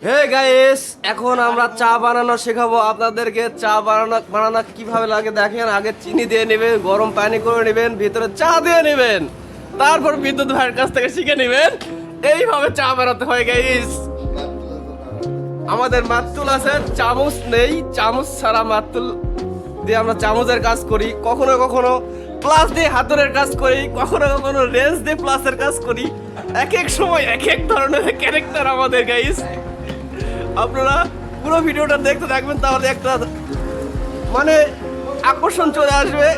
Hey guys, এখন আমরা চা বানানো শেখাবো আপনাদেরকে। চা বানানো কিভাবে লাগে দেখেন। আগে চিনি দিয়ে নেবেন, গরম পানি করে নেবেন, ভিতরে চা দিয়ে নেবেন, তারপর বিদ্যুৎ ভাইয়ের কাছ থেকে শিখে নেবেন এইভাবে চা বানাতে হয় গাইস। আমাদের মাতুল আছে, চামচ নেই, চামচ ছাড়া মাতুল দিয়ে আমরা চামচের কাজ করি, কখনো কখনো প্লাস দিয়ে হাতুড়ের কাজ করি, কখনো কখনো রেঞ্জ দিয়ে প্লাসের কাজ করি। এক এক সময় এক এক ধরনের ক্যারেক্টার আমাদের গাইস। আপনারা পুরো ভিডিওটা দেখতে থাকবেন, তাহলে একটা মানে আকর্ষণ চলে আসবে।